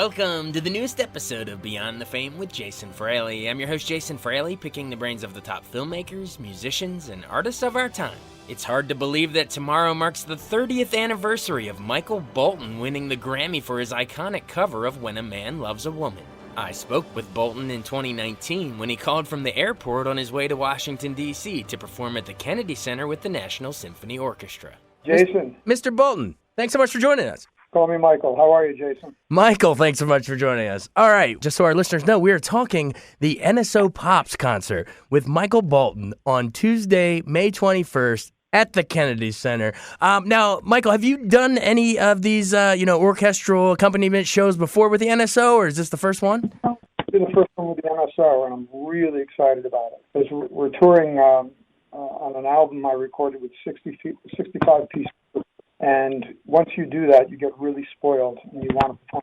Welcome to the newest episode of Beyond the Fame with Jason Fraley. I'm your host, Jason Fraley, picking the brains of the top filmmakers, musicians, and artists of our time. It's hard to believe that tomorrow marks the 30th anniversary of Michael Bolton winning the Grammy for his iconic cover of When a Man Loves a Woman. I spoke with Bolton in 2019 when he called from the airport on his way to Washington, D.C. to perform at the Kennedy Center with the National Symphony Orchestra. Jason. Mr. Bolton, thanks so much for joining us. Call me Michael. How are you, Jason? Michael, thanks so much for joining us. All right, just so our listeners know, we are talking the NSO Pops concert with Michael Bolton on Tuesday, May 21st at the Kennedy Center. Now, Michael, have you done any of these, orchestral accompaniment shows before with the NSO, or is this the first one? It's been the first one with the NSO, and I'm really excited about it. Because we're touring on an album I recorded with 65 pieces. And once you do that, you get really spoiled, and you want to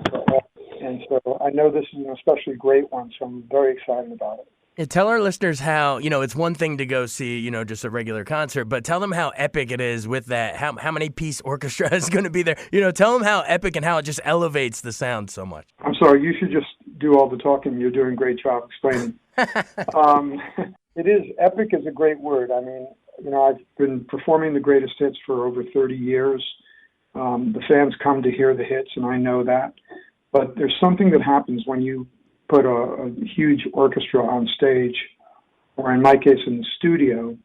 perform. And so I know this is an especially great one, so I'm very excited about it. Yeah, tell our listeners how, it's one thing to go see, just a regular concert, but tell them how epic it is with that, how many piece orchestra is going to be there. Tell them how epic and how it just elevates the sound so much. I'm sorry, you should just do all the talking. You're doing a great job explaining. It is, epic is a great word. I mean, I've been performing the greatest hits for over 30 years. The fans come to hear the hits, and I know that. But there's something that happens when you put a huge orchestra on stage, or in my case, in the studio.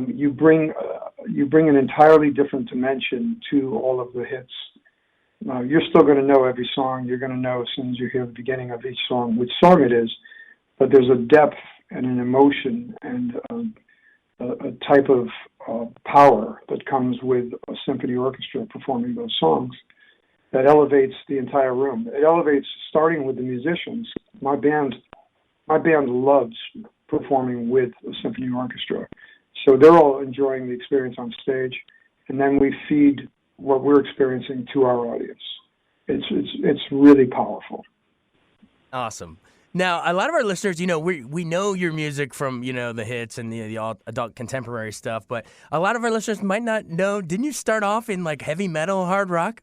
You bring an entirely different dimension to all of the hits. You're still going to know every song. You're going to know as soon as you hear the beginning of each song which song it is. But there's a depth and an emotion and a type of power that comes with a symphony orchestra performing those songs that elevates the entire room. It elevates, starting with the musicians. My band loves performing with a symphony orchestra, so they're all enjoying the experience on stage, and then we feed what we're experiencing to our audience. It's really powerful. Awesome. Now, a lot of our listeners, we know your music from, the hits and the adult contemporary stuff, but a lot of our listeners might not know, didn't you start off in like heavy metal, hard rock?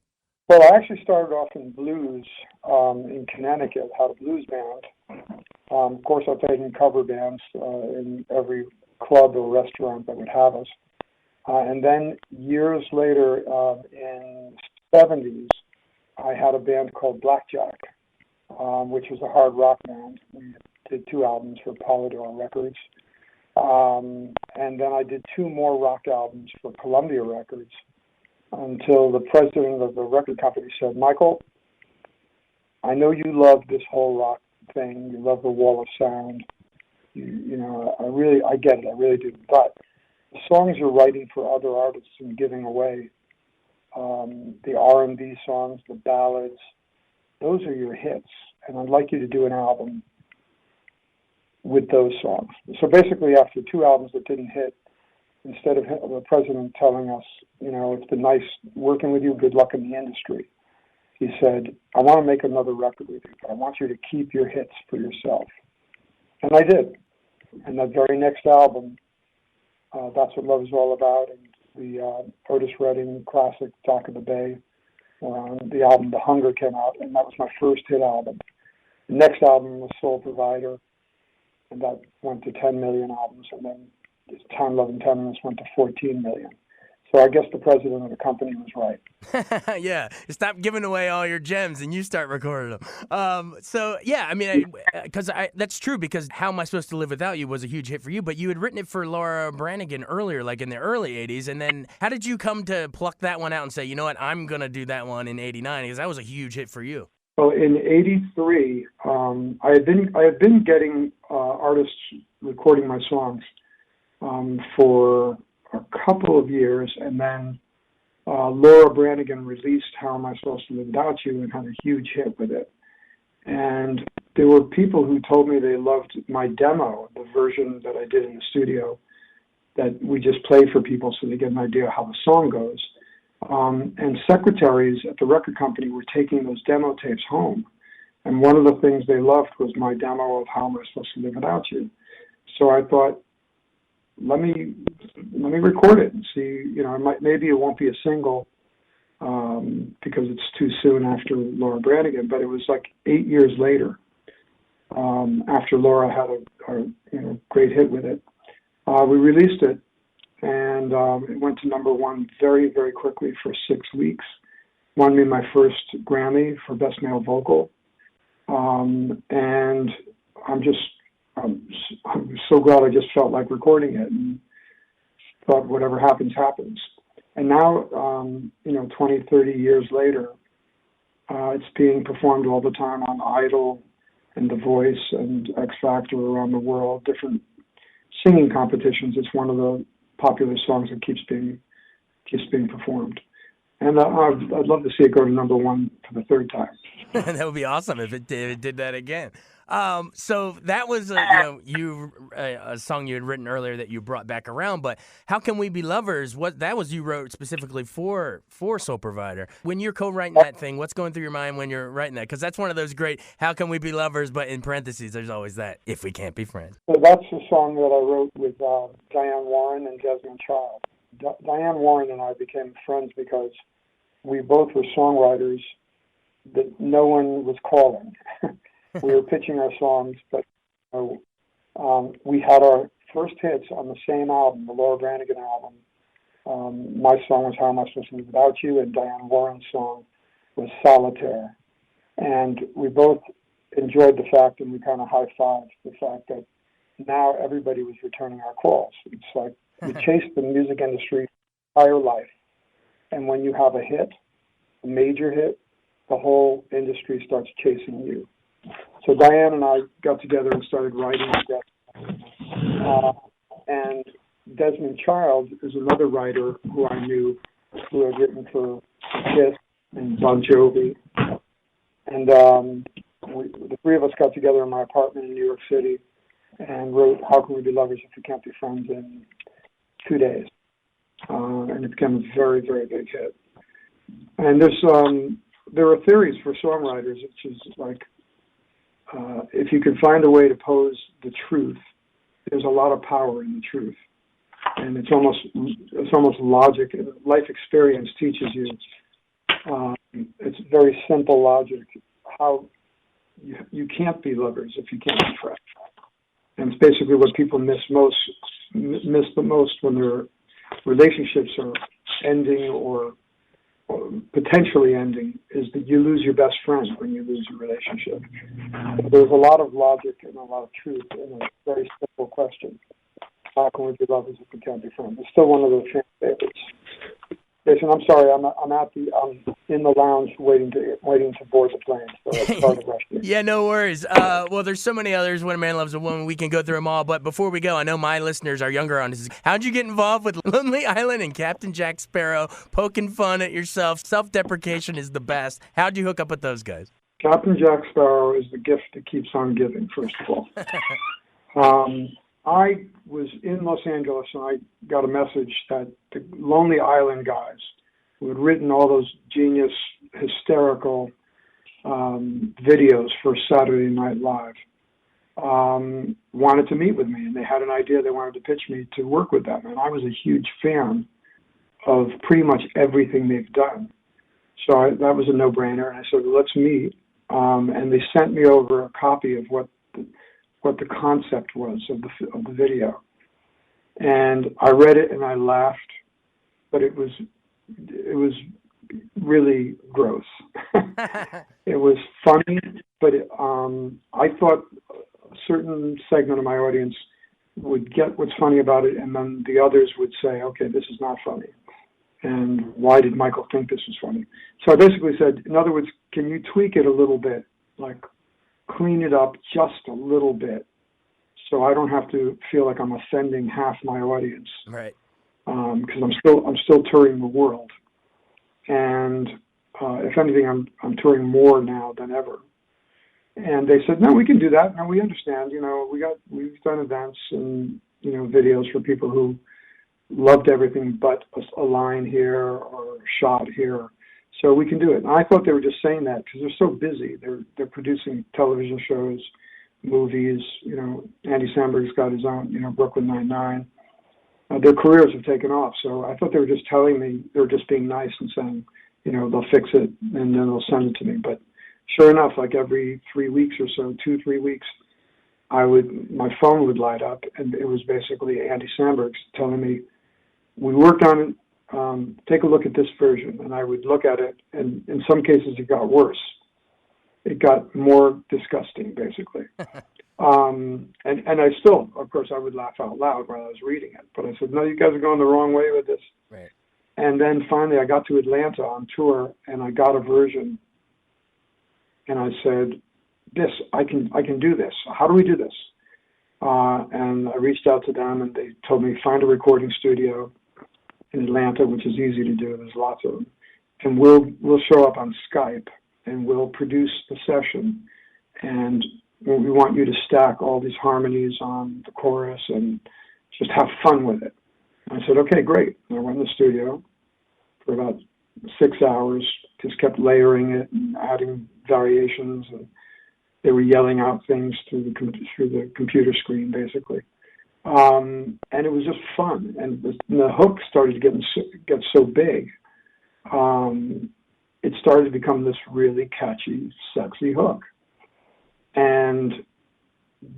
Well, I actually started off in blues in Connecticut, had a blues band. Of course, I played in cover bands in every club or restaurant that would have us. And then years later, in the 70s, I had a band called Blackjack. Which was a hard rock band. We did 2 albums for Polydor Records. And then I did 2 more rock albums for Columbia Records until the president of the record company said, Michael, I know you love this whole rock thing. You love the wall of sound. I get it. I really do. But the songs you're writing for other artists and giving away, the R&B songs, the ballads, those are your hits, and I'd like you to do an album with those songs. So basically, after 2 albums that didn't hit, instead of the president telling us, it's been nice working with you, good luck in the industry, he said, I want to make another record with you, but I want you to keep your hits for yourself. And I did. And that very next album, That's What Love Is All About, and the Otis Redding classic, Dock of the Bay, the album The Hunger came out, and that was my first hit album. The next album was Soul Provider, and that went to 10 million albums, and then Time, Love, and Tenderness went to 14 million. So I guess the president of the company was right. Yeah, stop giving away all your gems and you start recording them. That's true, because How Am I Supposed to Live Without You was a huge hit for you, but you had written it for Laura Branigan earlier, like in the early 80s, and then how did you come to pluck that one out and say, you know what, I'm going to do that one in 89, because that was a huge hit for you? Well, in 83, I had been getting artists recording my songs for a couple of years, and then Laura Branigan released How Am I Supposed to Live Without You and had a huge hit with it. And there were people who told me they loved my demo, the version that I did in the studio, that we just played for people so they get an idea how the song goes. And secretaries at the record company were taking those demo tapes home. And one of the things they loved was my demo of How Am I Supposed to Live Without You. So I thought, let me record it and see, maybe it won't be a single, because it's too soon after Laura Branigan. But it was like 8 years later, after Laura had a great hit with it. We released it, and it went to number one very, very quickly for 6 weeks. Won me my first Grammy for Best Male Vocal, and I'm so glad I just felt like recording it and thought whatever happens, happens. And now, 20, 30 years later, it's being performed all the time on Idol and The Voice and X Factor around the world, different singing competitions. It's one of the popular songs that keeps being performed. And I'd love to see it go to number one for the third time. That would be awesome if it did that again. So that was a song you had written earlier that you brought back around. But How Can We Be Lovers? That was you wrote specifically for Soul Provider. When you're co-writing that thing, what's going through your mind when you're writing that? Because that's one of those great How Can We Be Lovers, but in parentheses, there's always that If We Can't Be Friends. So that's the song that I wrote with Diane Warren and Desmond Child. Diane Warren and I became friends because we both were songwriters that no one was calling. We were pitching our songs, but we had our first hits on the same album, the Laura Branigan album. My song was How Am I Supposed to Live Without You, and Diane Warren's song was Solitaire. And we both enjoyed the fact, and we kind of high-fived the fact that now everybody was returning our calls. It's like you chase the music industry entire life, and when you have a hit, a major hit, the whole industry starts chasing you. So Diane and I got together and started writing together. And Desmond Child is another writer who I knew, who had written for Kiss and Bon Jovi. And the three of us got together in my apartment in New York City and wrote How Can We Be Lovers If We Can't Be Friends in 2 days. And it became a very, very big hit. And there are theories for songwriters, which is like, if you can find a way to pose the truth, there's a lot of power in the truth, and it's almost logic. Life experience teaches you. It's very simple logic. How you can't be lovers if you can't be friends, and it's basically what people miss the most when their relationships are ending or potentially ending, is that you lose your best friend when you lose your relationship. There's a lot of logic and a lot of truth in a very simple question. How can we be lovers if we can't be friends? It's still one of those fan favorites. Jason, I'm sorry, I'm in the lounge waiting to board the plane, so it's hard to rush you. Yeah, no worries. Well, there's so many others. When a Man Loves a Woman, we can go through them all. But before we go, I know my listeners are younger on this. How'd you get involved with Lonely Island and Captain Jack Sparrow? Poking fun at yourself. Self-deprecation is the best. How'd you hook up with those guys? Captain Jack Sparrow is the gift that keeps on giving, first of all. I was in Los Angeles, and I got a message that the Lonely Island guys, who had written all those genius, hysterical videos for Saturday Night Live, wanted to meet with me, and they had an idea. They wanted to pitch me to work with them, and I was a huge fan of pretty much everything they've done. So that was a no-brainer, and I said, well, let's meet. And they sent me over a copy of what the concept was of the video. And I read it and I laughed, but it was really gross. It was funny, but I thought a certain segment of my audience would get what's funny about it, and then the others would say, okay, this is not funny. And why did Michael think this was funny? So I basically said, in other words, can you tweak it a little bit, like clean it up just a little bit, so I don't have to feel like I'm offending half my audience, right? Because I'm still touring the world, and if anything, I'm touring more now than ever. And they said, no, we can do that. No, we understand. We've done events and videos for people who loved everything but a line here or a shot here. So we can do it. And I thought they were just saying that because they're so busy. They're producing television shows, movies. Andy Samberg's got his own, Brooklyn Nine-Nine. Their careers have taken off. So I thought they were just telling me, they were just being nice and saying, they'll fix it and then they'll send it to me. But sure enough, like every 3 weeks or so, 2-3 weeks, my phone would light up, and it was basically Andy Samberg telling me, we worked on it, take a look at this version. And I would look at it, and in some cases it got worse. It got more disgusting, basically. And I still, of course, I would laugh out loud while I was reading it. But I said, no, you guys are going the wrong way with this. Right. And then finally I got to Atlanta on tour, and I got a version. And I said, I can do this. How do we do this? And I reached out to them, and they told me, find a recording studio in Atlanta, which is easy to do. There's lots of them. And we'll show up on Skype, and we'll produce the session. And we want you to stack all these harmonies on the chorus and just have fun with it. And I said, okay, great. And I went in the studio for about 6 hours, just kept layering it and adding variations, and they were yelling out things through the computer screen, basically. And it was just fun. And the hook started to get so big. It started to become this really catchy, sexy hook. And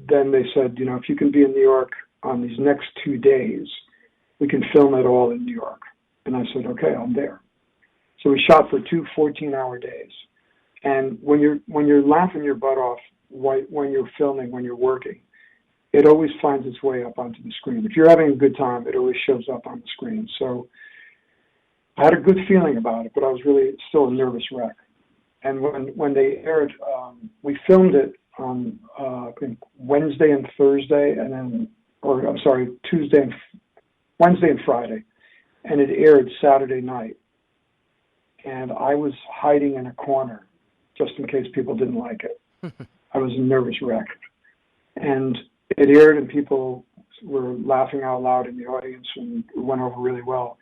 then they said, if you can be in New York on these next 2 days, we can film it all in New York. And I said, okay, I'm there. So we shot for 2 14-hour days. And when you're laughing your butt off when you're filming, when you're working, it always finds its way up onto the screen. If you're having a good time, it always shows up on the screen. So I had a good feeling about it, but I was really still a nervous wreck. And when they aired, we filmed it on I think Wednesday and Thursday, Wednesday and Friday, and it aired Saturday night. And I was hiding in a corner just in case people didn't like it. I was a nervous wreck. And it aired, and people were laughing out loud in the audience, and it went over really well.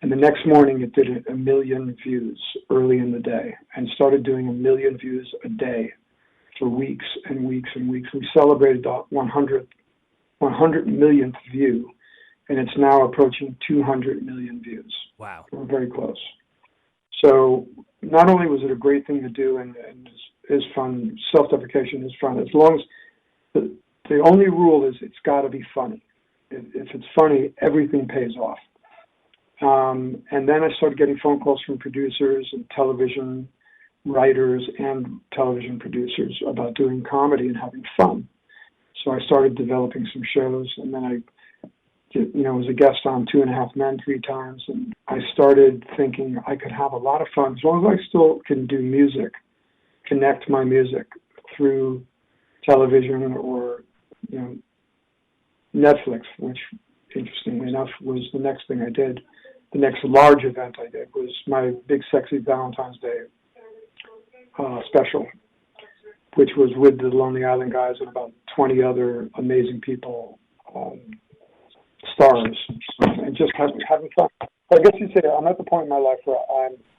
And the next morning, it did 1 million views early in the day, and started doing 1 million views a day for weeks and weeks and weeks. We celebrated the 100 millionth view, and it's now approaching 200 million views. Wow. We're very close. So not only was it a great thing to do, and is fun, self-deprecation is fun, as long as the only rule is it's got to be funny. If it's funny, everything pays off. And then I started getting phone calls from producers and television writers and television producers about doing comedy and having fun. So I started developing some shows, and then I was a guest on 2.5 Men 3 times, and I started thinking I could have a lot of fun as long as I still can do music, connect my music through television or Netflix, which interestingly enough was the next thing I did. The next large event I did was my Big Sexy Valentine's Day special, which was with the Lonely Island guys and about 20 other amazing people, stars, and just having fun. So I guess you'd say I'm at the point in my life where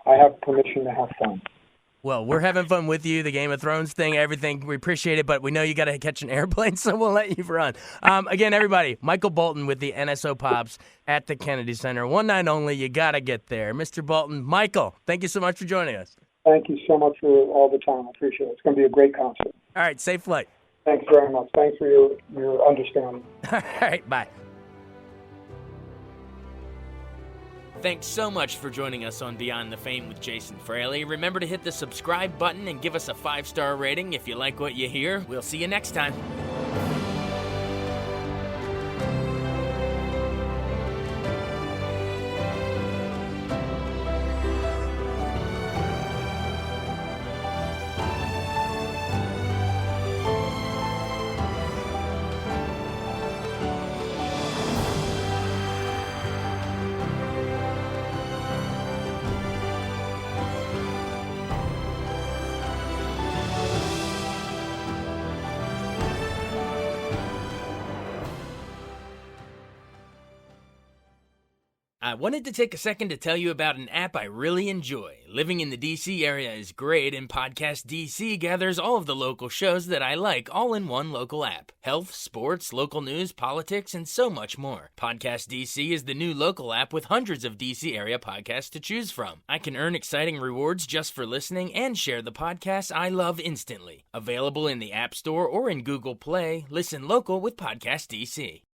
I have permission to have fun. Well, we're having fun with you, the Game of Thrones thing, everything. We appreciate it, but we know you got to catch an airplane, so we'll let you run. Again, everybody, Michael Bolton with the NSO Pops at the Kennedy Center. One night only. You got to get there. Mr. Bolton, Michael, thank you so much for joining us. Thank you so much for all the time. I appreciate it. It's going to be a great concert. All right, safe flight. Thanks very much. Thanks for your understanding. All right, bye. Thanks so much for joining us on Beyond the Fame with Jason Fraley. Remember to hit the subscribe button and give us a 5-star rating if you like what you hear. We'll see you next time. I wanted to take a second to tell you about an app I really enjoy. Living in the D.C. area is great, and Podcast D.C. gathers all of the local shows that I like all in one local app. Health, sports, local news, politics, and so much more. Podcast D.C. is the new local app with hundreds of D.C. area podcasts to choose from. I can earn exciting rewards just for listening and share the podcasts I love instantly. Available in the App Store or in Google Play, listen local with Podcast D.C.